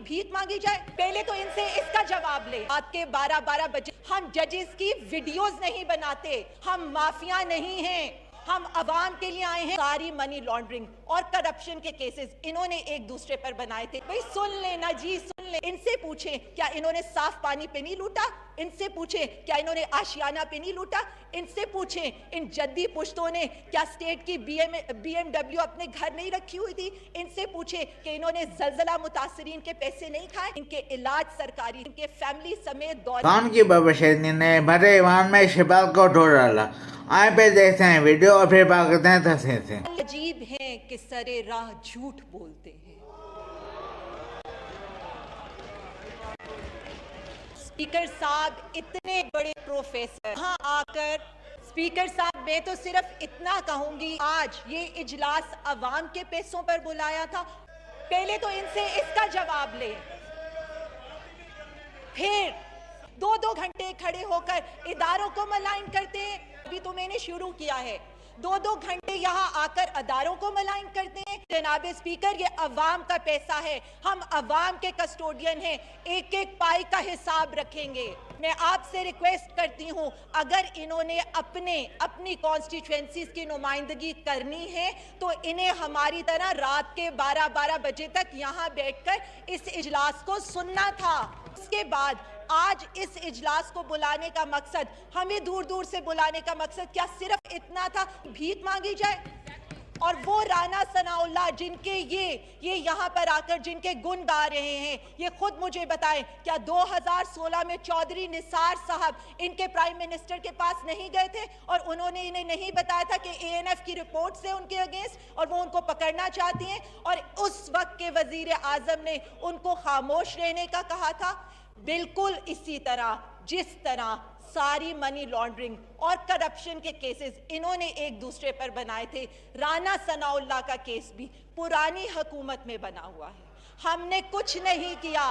भीख मांगी जाए? पहले तो इनसे इसका जवाब ले। रात के 12-12 बजे हम जजेस की वीडियोस नहीं बनाते, हम माफिया नहीं हैं, हम अवाम के लिए आए हैं। सारी मनी लॉन्ड्रिंग और करप्शन के केसेस इन्होंने एक दूसरे पर बनाए थे। भाई सुन लेना जी, सुन ले। इनसे पूछे क्या इन्होंने साफ पानी पे नहीं लूटा? इनसे पूछे क्या इन्होंने आशियाना पे नहीं लूटा? इनसे पूछे इन जद्दी पुश्तों ने क्या स्टेट की BMW अपने घर नहीं रखी हुई थी? इनसे पूछे कि इन्होंने जलजला मुतासरीन के पैसे नहीं खाए? इनके इलाज सरकारी, इनके फैमिली समेत कौन की बबशेरनी ने भरे ईमान में शिबाल को ढो डाला? आए पे देखते हैं वीडियो और फिर बात करते हैं तफसील से। अजीब हैं कि सरे राह झूठ बोलते हैं। स्पीकर साहब इतने बड़े प्रोफेसर यहाँ आकर, स्पीकर साहब मैं तो सिर्फ इतना कहूंगी, आज ये इजलास अवाम के पैसों पर बुलाया था। पहले तो इनसे इसका जवाब ले, फिर 2-2 घंटे खड़े होकर इदारों को मलाइन करते हैं। अभी तो मैंने शुरू किया है, 2-2 घंटे यहाँ आकर अदारों को मलाइन करते हैं। जनाब स्पीकर, ये अवाम का पैसा है, हम अवाम के कस्टोडियन हैं, एक एक पाई का हिसाब रखेंगे। मैं आपसे रिक्वेस्ट करती हूँ, अगर इन्होंने अपनी कॉन्स्टिट्यूएंसीज की नुमाइंदगी करनी है तो इन्हें हमारी तरह रात के 12-12 बजे तक यहाँ बैठकर इस इजलास को सुनना था। उसके बाद आज इस इजलास को बुलाने का मकसद, हमें दूर दूर से बुलाने का मकसद क्या सिर्फ इतना था भीख मांगी जाए? और वो राना सनाउल्लाह जिनके ये यहाँ पर आकर जिनके गुण गा रहे हैं, ये खुद मुझे बताएं, क्या 2016 में चौधरी निसार साहब इनके प्राइम मिनिस्टर के पास नहीं गए थे और उन्होंने इन्हें नहीं बताया था कि ANF की रिपोर्ट से उनके अगेंस्ट और वो उनको पकड़ना चाहती हैं, और उस वक्त के वजीर आजम ने उनको खामोश रहने का कहा था? बिल्कुल इसी तरह जिस तरह सारी मनी लॉन्ड्रिंग और करप्शन के केसेस इन्होंने एक दूसरे पर बनाए थे, राना सनाउल्लाह का केस भी पुरानी हुकूमत में बना हुआ है। हमने कुछ नहीं किया।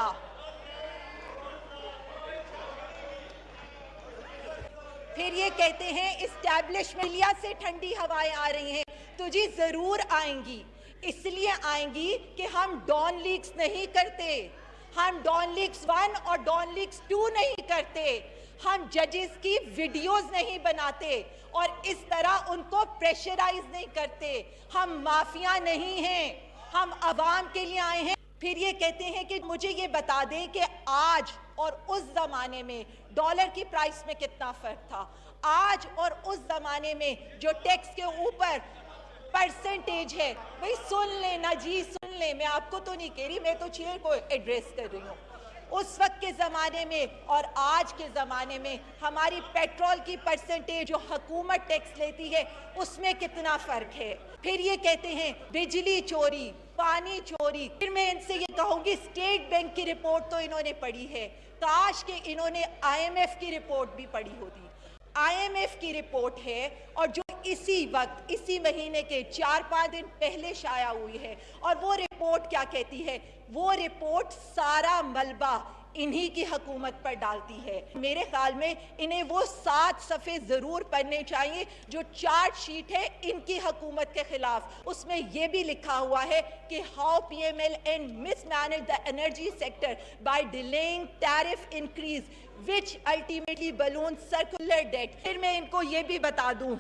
फिर ये कहते हैं इस्टेब्लिशमेंट से ठंडी हवाएं आ रही हैं, तो जी जरूर आएंगी। इसलिए आएंगी कि हम डॉन लीक्स नहीं करते, हम डॉन लीक्स 1 और डॉन लीक्स 2 नहीं करते, हम जजेस की वीडियोस नहीं बनाते और इस तरह उनको प्रेशराइज नहीं करते। हम माफिया नहीं हैं, हम अवाम के लिए आए हैं। फिर ये कहते हैं कि मुझे ये बता दें कि आज और उस जमाने में डॉलर की प्राइस में कितना फर्क था। आज और उस जमाने में जो टैक्स के ऊपर परसेंटेज है, भाई सुन लेना जी, सुन ले। मैं आपको तो नहीं कह रही, मैं तो चेयर को एड्रेस कर रही हूँ। उस वक्त के ज़माने में और आज के ज़माने में हमारी पेट्रोल की परसेंटेज जो हुकूमत टैक्स लेती है उसमें कितना फ़र्क है। फिर ये कहते हैं बिजली चोरी, पानी चोरी। फिर मैं इनसे ये कहूँगी, स्टेट बैंक की रिपोर्ट तो इन्होंने पढ़ी है, काश के इन्होंने IMF की रिपोर्ट भी पढ़ी होती। IMF की रिपोर्ट है और जो इसी वक्त, इसी महीने के 4-5 दिन पहले शाया हुई है। और वो रिपोर्ट क्या कहती है? वो रिपोर्ट सारा मलबा इन्हीं की हुकूमत पर डालती है। मेरे ख्याल में इन्हें वो 7 सफ़े ज़रूर पढ़ने चाहिए जो चार्ट शीट है इनकी हुकूमत के खिलाफ। उसमें यह भी लिखा हुआ है कि how PML and mismanage the energy sector bye delaying tariff increase which ultimately balloon circular debt. फिर मैं इनको ये भी बता दूं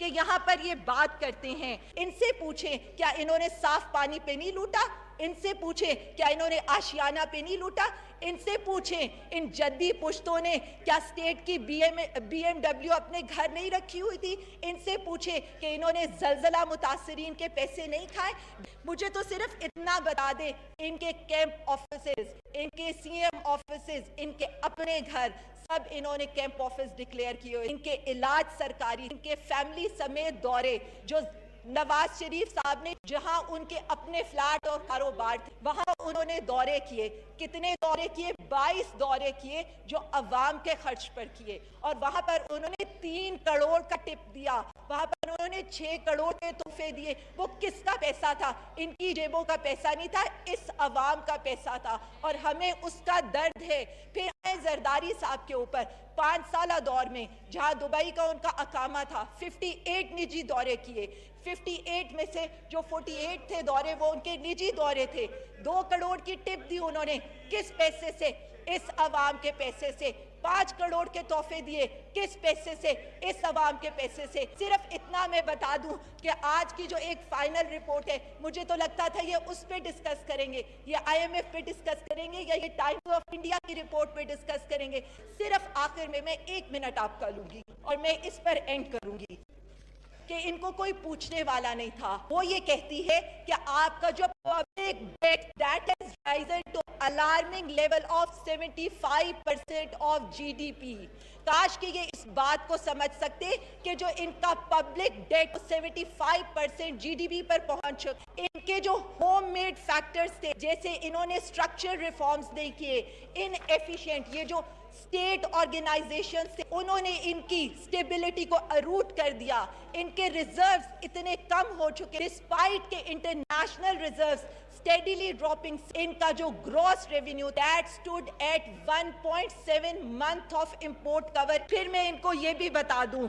कि यहाँ पर ये बात करते हैं, इनसे पूछें क्या इन्होंने साफ पानी पे नहीं लूटा? इनसे पूछें क्या इन्होंने आशियाना पे नहीं लूटा? इनसे पूछें इन जद्दी पुश्तों ने क्या स्टेट की BMW अपने घर नहीं रखी हुई थी? इनसे पूछें कि इन्होंने जलजला मुतासरीन के पैसे नहीं खाए? मुझे तो सिर्फ इतना बता दे, इनके कैंप ऑफिसेज, इनके CM ऑफिसेज, इनके अपने घर सब इन्होंने कैंप ऑफिस डिक्लेयर किए हुए। इनके इलाज सरकारी, इनके फैमिली समेत दौरे जो नवाज शरीफ साहब ने, जहां उनके अपने फ्लैट और कारोबार थे, वहां उन्होंने दौरे किए। कितने दौरे किए? 22 दौरे किए जो अवाम के खर्च पर किए। और वहां पर उन्होंने 3 करोड़ का टिप दिया, वहां पर उन्होंने 6 करोड़ के तोहफे दिए। वो किसका पैसा था? इनकी जेबों का पैसा नहीं था, इस अवाम का पैसा था और हमें उसका दर्द है। फिर जरदारी साहब के ऊपर 5 साल दौर में जहां दुबई का उनका अकामा था 58 निजी दौरे किए। 58 में से जो 48 थे दौरे वो उनके निजी दौरे थे। 2 करोड़ की टिप दी उन्होंने, किस पैसे से? इस अवाम के पैसे से। 5 करोड़ के तोहफे दिए, किस पैसे से? इस अवाम के पैसे से। सिर्फ इतना मैं बता दूं कि आज की जो एक फाइनल रिपोर्ट है, मुझे तो लगता था ये उस पे डिस्कस करेंगे, ये IMF पे डिस्कस करेंगे या ये टाइम्स ऑफ इंडिया की रिपोर्ट पे डिस्कस करेंगे। सिर्फ आखिर में मैं 1 मिनट आपका लूंगी और मैं इस पर एंड करूंगी कि इनको कोई पूछने वाला नहीं था। वो ये कहती है कि आपका जो public debt that has risen to alarming level of 75% of GDP। काश कि ये इस बात को समझ सकते कि जो इनका पब्लिक डेट 75% GDP पर पहुंच चुका। इनके जो होममेड फैक्टर्स थे, जैसे इन्होंने स्ट्रक्चर रिफॉर्म्स नहीं किए, इनएफिशिएंट ये जो स्टेट ऑर्गेनाइजेशन से उन्होंने इनकी स्टेबिलिटी को अरूट कर दिया। इनके रिजर्व्स इतने कम हो चुके, डिस्पाइट के इंटरनेशनल रिजर्व्स स्टेडीली ड्रॉपिंग। इनका जो gross revenue that stood at 1.7 month of import cover. फिर मैं इनको ये भी बता दूं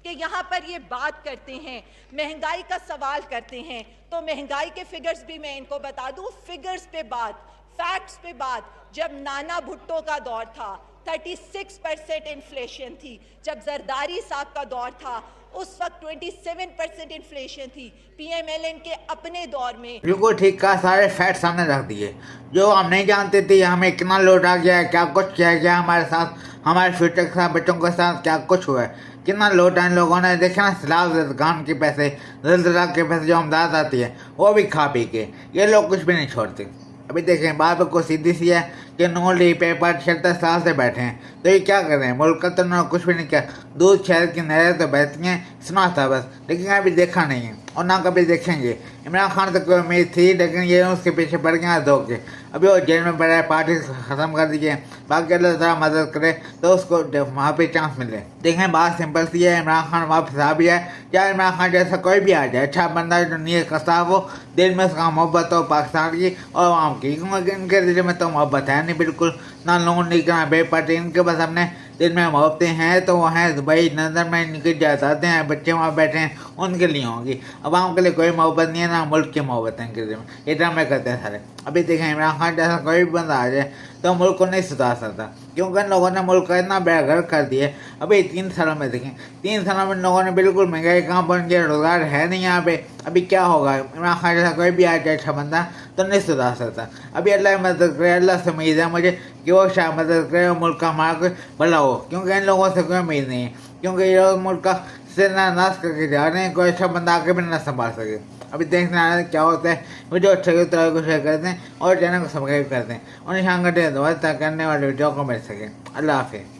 कि यहाँ पर ये बात करते हैं, महंगाई का सवाल करते हैं, तो महंगाई के फिगर्स भी मैं इनको बता दूं। फिगर्स पे बात, फैक्ट्स पे बात। जब नाना भुट्टो का दौर था 36% इन्फ्लेशन थी। जब जरदारी साहब का दौर था उस वक्त 27% इन्फ्लेशन थी। PMLN के अपने दौर में। बिल्कुल ठीक कहा, सारे फैक्ट सामने रख दिए। जो हम नहीं जानते थे हमें कितना लोड आ गया है, क्या कुछ किया गया हमारे साथ, हमारे फ्यूचर के साथ, बच्चों के साथ क्या कुछ हुआ है, कितना लोड है इन लोगों ने। देखा ना, सैलाब गान के पैसे, जलजला के पैसे जो हमदाद आती है वो भी खा पी के ये लोग कुछ भी नहीं छोड़ते। अभी देखें, बात बिल्कुल सीधी सी है कि नोली पेपर 76 साल से बैठे हैं, तो ये क्या कर रहे हैं? मुल्क का तो उन्होंने कुछ भी नहीं किया। दूध शहर की नहरें तो बहती हैं, सुना था बस, लेकिन अभी देखा नहीं है और ना कभी देखेंगे। इमरान खान तक कोई उम्मीद थी, लेकिन ये उसके पीछे पड़ गया धोखे। अभी वो जेल में पड़ा है, पार्टी ख़त्म कर दीजिए, बाकी अल्लाह ताला मदद करे तो उसको वहाँ पे चांस मिले। देखें, बात सिंपल सी है, इमरान खान वापस आ भी है, चाहे इमरान खान जैसा कोई भी आ जाए, अच्छा बंदा जो नीयत का साफ हो, दिल में उसका मोहब्बत हो पाकिस्तान की और आवाम की, क्योंकि इनके दिल में तो मोहब्बत है नहीं बिल्कुल, ना लोन नहीं करना बेपार्टी। इनके पास अपने दिल में मोहब्बतें हैं तो वो हैं दुबई, लंदन में इनकी जायदादें हैं, बच्चे वहाँ बैठे हैं, उनके लिए होंगी। अवाम के लिए कोई मोहब्बत नहीं है, ना मुल्क की मोहब्बत है इनके दिल में। ये ड्रामे करते हैं सारे। अभी देखें, इमरान खान जैसा कोई भी बंदा आ जाए तो मुल्क को नहीं सुधार सकता, क्योंकि इन लोगों ने मुल्क का इतना बेघर कर दिया। अभी 3 सालों में देखें, 3 सालों में इन लोगों ने बिल्कुल महंगाई कहाँ बन गया, रोजगार है नहीं यहाँ पे। अभी क्या होगा? इमरान खान जैसा कोई भी आ जाए अच्छा बंदा तो नहीं सुधार सकता। अभी अल्लाह मदद करे, अल्लाह से उम्मीद है मुझे कि वो शायद मदद करे और मुल्क का हमारा कोई भला हो, क्योंकि इन लोगों से कोई उम्मीद नहीं है, क्योंकि ये लोग मुल्क का सत्यानाश करके जा रहे हैं। कोई अच्छा बंदा आके भी ना संभाल सके। अभी देखना है क्या होता है। वीडियो अच्छा लगे तो को शेयर करते हैं और चैनल को सब्सक्राइब करते हैं और निशान घंटे दबाएं ताकि आने वाले वीडियो को मिल सके। अल्लाह हाफिज़।